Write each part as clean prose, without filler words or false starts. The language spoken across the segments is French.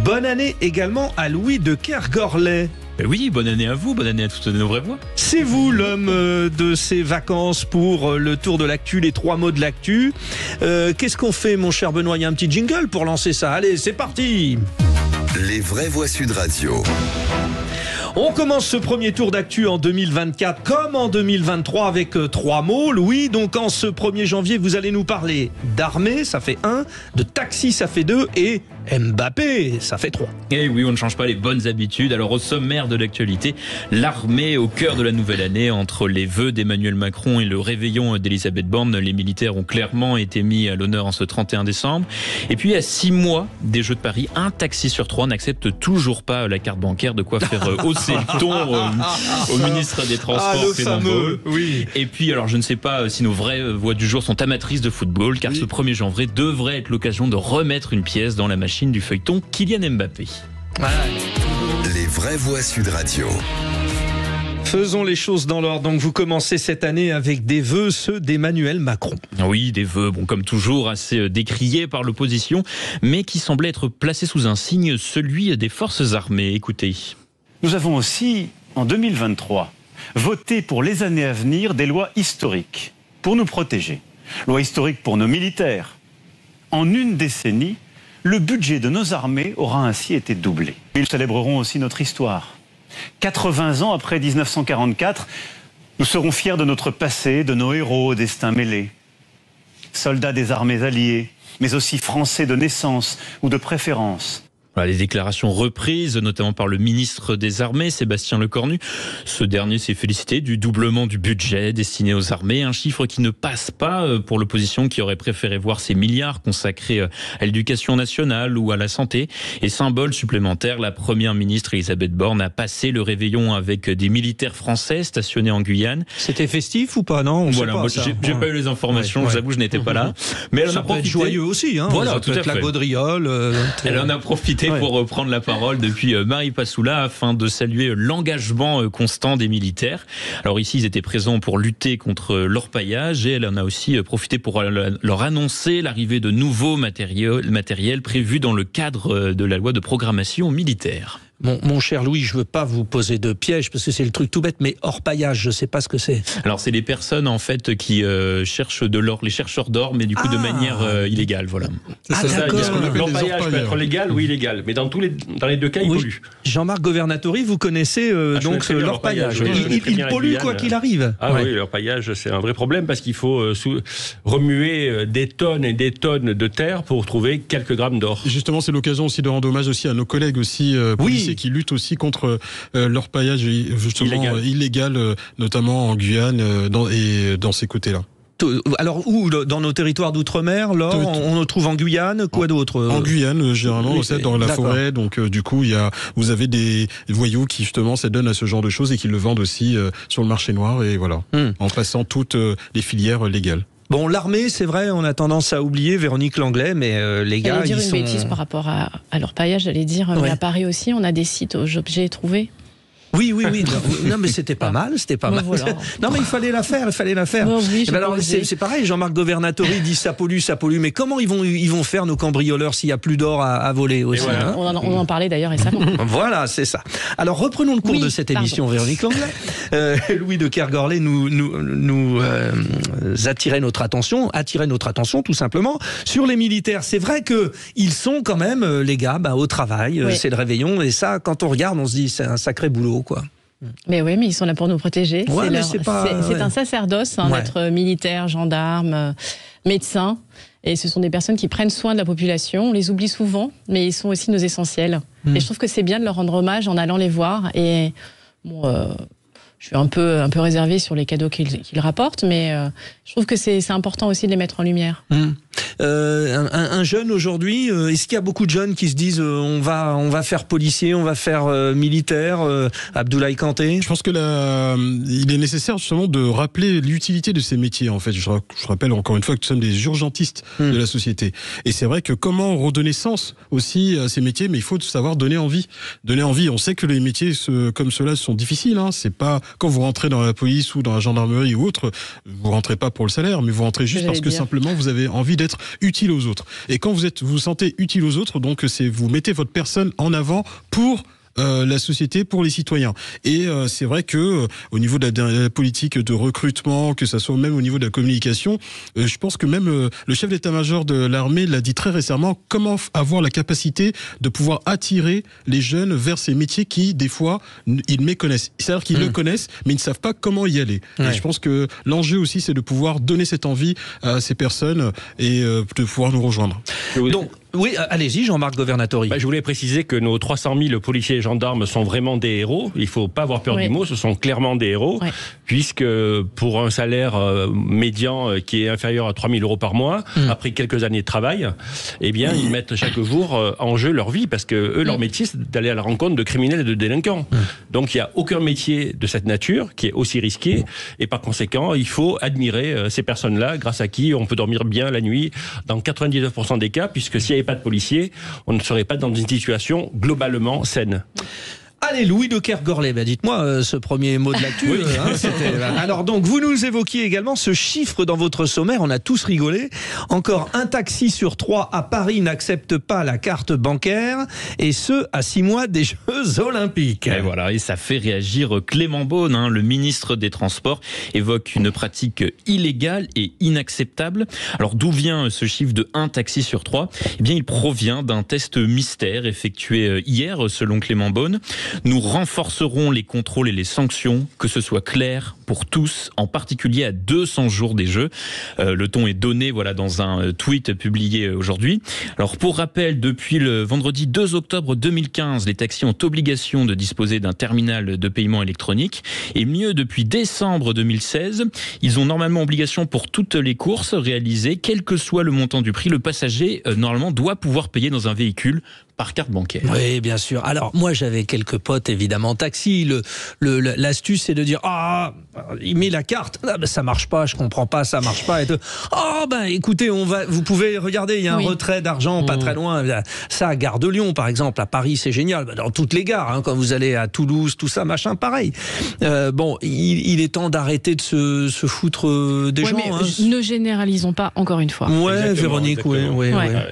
Bonne année également à Louis de Kergorlet. Oui, bonne année à vous, bonne année à toutes nos vraies voix. C'est vous l'homme de ces vacances pour le tour de l'actu, les 3 mots de l'actu. Qu'est-ce qu'on fait, mon cher Benoît? Il y a un petit jingle pour lancer ça. Allez, c'est parti. Les vraies voix Sud Radio. On commence ce premier tour d'actu en 2024 comme en 2023 avec 3 mots. Louis, donc en ce 1er janvier, vous allez nous parler d'armée, ça fait 1, de taxi, ça fait 2 et Mbappé, ça fait 3. Et oui, on ne change pas les bonnes habitudes. Alors au sommaire de l'actualité, l'armée au cœur de la nouvelle année. Entre les vœux d'Emmanuel Macron et le réveillon d'Elisabeth Borne, les militaires ont clairement été mis à l'honneur en ce 31 décembre. Et puis à 6 mois des Jeux de Paris, un taxi sur 3 n'accepte toujours pas la carte bancaire, de quoi faire hausser le ton au ministre des Transports. Le fameux, oui. Et puis alors je ne sais pas si nos vraies voix du jour sont amatrices de football, car ce 1er janvier devrait être l'occasion de remettre une pièce dans la machine du feuilleton Kylian Mbappé. Les vraies voix Sud Radio. Faisons les choses dans l'ordre. Donc vous commencez cette année avec des vœux, ceux d'Emmanuel Macron. Oui, des vœux, comme toujours, assez décriés par l'opposition, mais qui semblaient être placés sous un signe, celui des forces armées. Écoutez. Nous avons aussi, en 2023, voté pour les années à venir des lois historiques pour nous protéger. Lois historiques pour nos militaires. En une décennie, le budget de nos armées aura ainsi été doublé. Ils célébreront aussi notre histoire. 80 ans après 1944, nous serons fiers de notre passé, de nos héros au destin mêlé. Soldats des armées alliées, mais aussi français de naissance ou de préférence. Voilà, les déclarations reprises, notamment par le ministre des Armées, Sébastien Lecornu. Ce dernier s'est félicité du doublement du budget destiné aux armées, un chiffre qui ne passe pas pour l'opposition qui aurait préféré voir ces milliards consacrés à l'éducation nationale ou à la santé. Et symbole supplémentaire, la première ministre Elisabeth Borne a passé le réveillon avec des militaires français stationnés en Guyane. C'était festif ou pas? Non, voilà, moi j'ai pas eu les informations, je vous avoue, je n'étais pas là. Mais elle en a profité. Joyeux aussi, hein. Voilà, tout à fait. La gaudriole. Elle en a profité pour reprendre la parole depuis Marie Passoula afin de saluer l'engagement constant des militaires. Alors ici, ils étaient présents pour lutter contre l'orpaillage et elle en a aussi profité pour leur annoncer l'arrivée de nouveaux matériels prévus dans le cadre de la loi de programmation militaire. Mon cher Louis, je veux pas vous poser de piège parce que c'est le truc tout bête, mais orpaillage, je sais pas ce que c'est. Alors c'est les personnes en fait qui cherchent de l'or, les chercheurs d'or, mais du coup de manière illégale, voilà. L'orpaillage peut être légal ou illégal, mais dans les deux cas, il pollue. Jean-Marc Governatori, vous connaissez donc l'orpaillage. Il pollue quoi qu'il arrive. Ah oui, l'orpaillage, c'est un vrai problème parce qu'il faut remuer des tonnes et des tonnes de terre pour trouver quelques grammes d'or. Et justement, c'est l'occasion aussi de rendre hommage aussi à nos collègues aussi policiers qui luttent aussi contre l'orpaillage justement illégal, notamment en Guyane et dans ces côtés-là. Alors où dans nos territoires d'outre-mer, l'or, on le trouve en Guyane, quoi d'autre? En Guyane, généralement, dans la forêt. Donc du coup, vous avez des voyous qui justement s'adonnent à ce genre de choses et qui le vendent aussi sur le marché noir et voilà, en passant toutes les filières légales. Bon, l'armée, c'est vrai, on a tendance à oublier Véronique Langlais, mais les gars, ils sont... J'allais dire une bêtise par rapport à l'orpaillage, j'allais dire, mais à Paris aussi, on a des sites aux objets trouvés. Oui. Non, mais c'était pas mal, mal. Voilà. Non, mais il fallait la faire. Bon, oui, alors, c'est pareil, Jean-Marc Governatori dit ça pollue. Mais comment ils vont faire nos cambrioleurs s'il y a plus d'or à voler aussi, voilà. On en parlait d'ailleurs récemment. Voilà, c'est ça. Alors, reprenons le cours de cette émission, Véronique Langlais. Louis de Kergorlet nous attirait notre attention tout simplement sur les militaires. C'est vrai que ils sont quand même, les gars, au travail, c'est le réveillon, et ça, quand on regarde, on se dit c'est un sacré boulot. Quoi. Mais oui, mais ils sont là pour nous protéger. C'est un sacerdoce, d'être militaire, gendarme, médecin. Et ce sont des personnes qui prennent soin de la population. On les oublie souvent, mais ils sont aussi nos essentiels. Et je trouve que c'est bien de leur rendre hommage en allant les voir. Et je suis un peu réservée sur les cadeaux qu'ils rapportent, mais je trouve que c'est important aussi de les mettre en lumière. Un jeune aujourd'hui, est-ce qu'il y a beaucoup de jeunes qui se disent on va faire policier, on va faire militaire, Abdoulaye Kanté? Je pense que il est nécessaire justement de rappeler l'utilité de ces métiers. En fait, je rappelle encore une fois que nous sommes des urgentistes de la société. Et c'est vrai que comment redonner sens aussi à ces métiers, mais il faut savoir donner envie. Donner envie. On sait que les métiers comme ceux-là sont difficiles. C'est pas quand vous rentrez dans la police ou dans la gendarmerie ou autre, vous rentrez pas pour le salaire, mais vous rentrez juste parce que simplement vous avez envie d'être utile aux autres. Et quand vous vous sentez utile aux autres, donc vous mettez votre personne en avant pour la société, pour les citoyens. Et c'est vrai que au niveau de la politique de recrutement, que ça soit même au niveau de la communication, je pense que même le chef d'état-major de l'armée l'a dit très récemment, comment avoir la capacité de pouvoir attirer les jeunes vers ces métiers qui, des fois, ils méconnaissent. C'est-à-dire qu'ils le connaissent, mais ils ne savent pas comment y aller. Et je pense que l'enjeu aussi, c'est de pouvoir donner cette envie à ces personnes et de pouvoir nous rejoindre. Donc, oui, allez-y, Jean-Marc Governatori. Je voulais préciser que nos 300 000 policiers et gendarmes sont vraiment des héros. Il ne faut pas avoir peur du mot, ce sont clairement des héros, puisque pour un salaire médian qui est inférieur à 3 000 euros par mois, après quelques années de travail, eh bien, ils mettent chaque jour en jeu leur vie, parce que eux, leur métier, c'est d'aller à la rencontre de criminels et de délinquants. Donc, il n'y a aucun métier de cette nature qui est aussi risqué, et par conséquent, il faut admirer ces personnes-là, grâce à qui on peut dormir bien la nuit, dans 99% des cas, puisque s'il n'y avait pas de policiers, on ne serait pas dans une situation globalement saine. Allez, Louis de Kergorlet, dites-moi ce premier mot de l'actu. Alors donc, vous nous évoquiez également ce chiffre dans votre sommaire, on a tous rigolé. Encore un taxi sur 3 à Paris n'accepte pas la carte bancaire, et ce, à 6 mois des Jeux Olympiques. Et voilà, et ça fait réagir Clément Beaune, le ministre des Transports, évoque une pratique illégale et inacceptable. Alors d'où vient ce chiffre de 1 taxi sur 3 ? Eh bien, il provient d'un test mystère effectué hier, selon Clément Beaune. Nous renforcerons les contrôles et les sanctions, que ce soit clair pour tous, en particulier à 200 jours des Jeux. Le ton est donné dans un tweet publié aujourd'hui. Alors pour rappel, depuis le vendredi 2 octobre 2015, les taxis ont obligation de disposer d'un terminal de paiement électronique. Et mieux, depuis décembre 2016, ils ont normalement obligation pour toutes les courses réalisées, quel que soit le montant du prix. Le passager, normalement, doit pouvoir payer dans un véhicule par carte bancaire. Oui, bien sûr. Alors, moi, j'avais quelques potes, évidemment, taxi. L'astuce, c'est de dire, il met la carte. Ça marche pas, je comprends pas, ça marche pas. Écoutez, vous pouvez regarder, il y a un retrait d'argent pas très loin. Ça, à Gare de Lyon, par exemple, à Paris, c'est génial. Dans toutes les gares, quand vous allez à Toulouse, tout ça, machin, pareil. Il est temps d'arrêter de se foutre des gens. Mais ne généralisons pas, encore une fois. Ouais, Véronique, oui.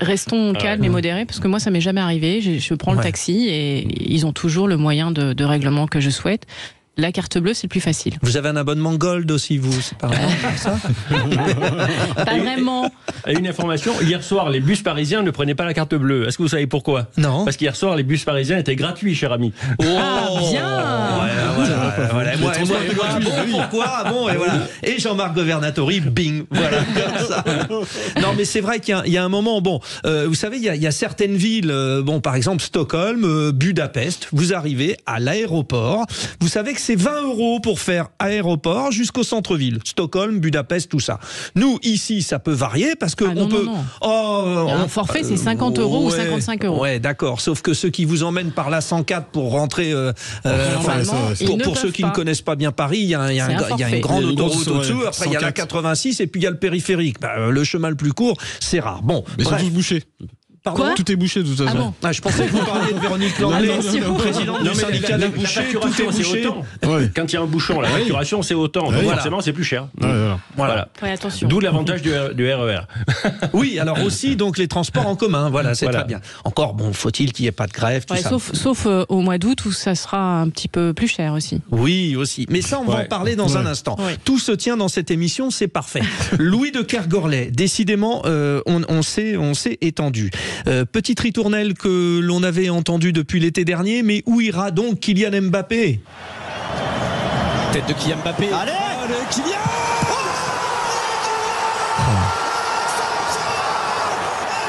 Restons calmes et modérés, parce que moi, ça m'est jamais arrivé. Je prends le taxi et ils ont toujours le moyen de règlement que je souhaite. La carte bleue, c'est le plus facile. Vous avez un abonnement Gold aussi, vous, c'est pas vraiment ça? Pas vraiment. Et une information, hier soir, les bus parisiens ne prenaient pas la carte bleue. Est-ce que vous savez pourquoi? Non. Parce qu'hier soir, les bus parisiens étaient gratuits, cher ami. Oh, bien. Voilà. Pourquoi? Bon, et voilà. Et Jean-Marc Governatori, bing, voilà, comme ça. Non, mais c'est vrai qu'il y a un moment, vous savez, il y a certaines villes, par exemple Stockholm, Budapest, vous arrivez à l'aéroport, vous savez que c'est 20 € pour faire aéroport jusqu'au centre-ville. Stockholm, Budapest, tout ça. Nous, ici, ça peut varier parce que on peut... un forfait, c'est 50 € ou 55 €. Ouais, d'accord. Sauf que ceux qui vous emmènent par la 104 pour rentrer... pour ceux qui ne connaissent pas bien Paris, il y a une grande autoroute au-dessus. Après, il y a la 86 et puis il y a le périphérique. Le chemin le plus court, c'est rare. Bon, mais ils sont tous bouchés. Quoi ? Tout est bouché de toute façon. Je pensais que vous parliez de Véronique Langlais, présidente du syndicat des bouchers. Tout est bouché. Quand il y a un bouchon, la facturation c'est autant. Donc forcément c'est plus cher. Voilà. Attention. D'où l'avantage du RER. Oui, alors aussi donc les transports en commun. Voilà, c'est très bien. Encore, faut-il qu'il n'y ait pas de grève, tout ça. Sauf au mois d'août où ça sera un petit peu plus cher aussi. Oui, aussi. Mais ça, on va en parler dans un instant. Tout se tient dans cette émission, c'est parfait. Louis de Kergorlet, décidément, on s'est étendu. Petite ritournelle que l'on avait entendue depuis l'été dernier, mais où ira donc Kylian Mbappé? Tête de Kylian Mbappé. Allez, Kylian!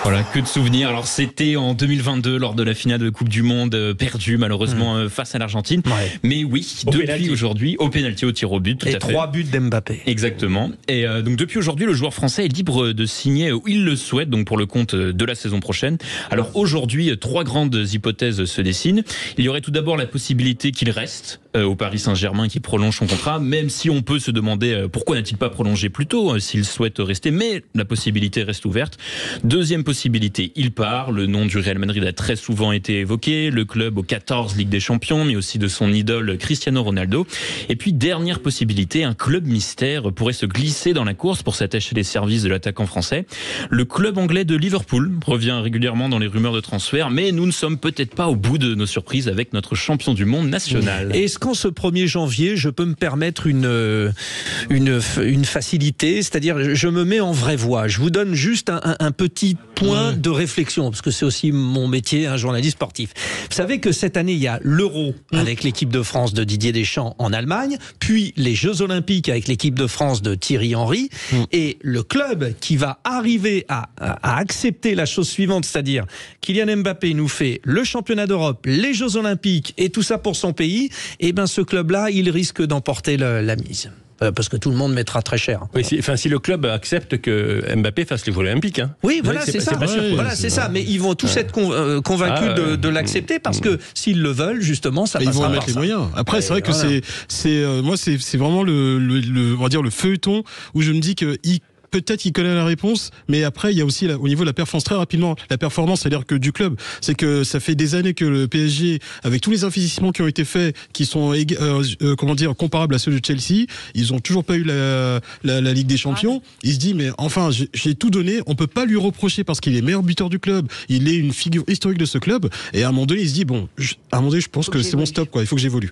Voilà, que de souvenirs. Alors c'était en 2022 lors de la finale de Coupe du Monde perdue malheureusement face à l'Argentine. Mais oui, depuis aujourd'hui, au pénalty, au tir au but, tout à fait. 3 buts d'Mbappé. Exactement. Et donc depuis aujourd'hui, le joueur français est libre de signer où il le souhaite, donc pour le compte de la saison prochaine. Alors aujourd'hui, 3 grandes hypothèses se dessinent. Il y aurait tout d'abord la possibilité qu'il reste au Paris Saint-Germain, qui prolonge son contrat, même si on peut se demander pourquoi n'a-t-il pas prolongé plus tôt s'il souhaite rester, mais la possibilité reste ouverte. Deuxième possibilité, possibilités. Il part, le nom du Real Madrid a très souvent été évoqué, le club aux 14 Ligue des Champions, mais aussi de son idole Cristiano Ronaldo. Et puis, dernière possibilité, un club mystère pourrait se glisser dans la course pour s'attacher les services de l'attaquant français. Le club anglais de Liverpool revient régulièrement dans les rumeurs de transfert, mais nous ne sommes peut-être pas au bout de nos surprises avec notre champion du monde national. Est-ce qu'en ce 1er janvier, je peux me permettre une facilité, c'est-à-dire je me mets en vraie voie. Je vous donne juste un petit point de réflexion, parce que c'est aussi mon métier, un journaliste sportif. Vous savez que cette année, il y a l'Euro avec l'équipe de France de Didier Deschamps en Allemagne, puis les Jeux Olympiques avec l'équipe de France de Thierry Henry, et le club qui va arriver à accepter la chose suivante, c'est-à-dire Kylian Mbappé nous fait le championnat d'Europe, les Jeux Olympiques et tout ça pour son pays, et ben ce club-là, il risque d'emporter la mise. Parce que tout le monde mettra très cher. Oui, si le club accepte que Mbappé fasse les Jeux Olympiques. Hein. Oui, voilà, c'est ça. Voilà, c'est ça. Mais ils vont tous être convaincus de l'accepter parce que s'ils le veulent, justement, ça passera. Ils vont mettre les moyens. Après, c'est vrai que c'est vraiment on va dire le feuilleton où je me dis que peut-être qu'il connaît la réponse, mais après il y a aussi au niveau de la performance, très rapidement, la performance, c'est-à-dire que du club, c'est que ça fait des années que le PSG, avec tous les investissements qui ont été faits, qui sont comparables à ceux de Chelsea, ils ont toujours pas eu la Ligue des Champions. Il se dit mais enfin j'ai tout donné, on peut pas lui reprocher parce qu'il est meilleur buteur du club, il est une figure historique de ce club, et à un moment donné il se dit je pense que c'est mon stop, quoi, il faut que j'évolue.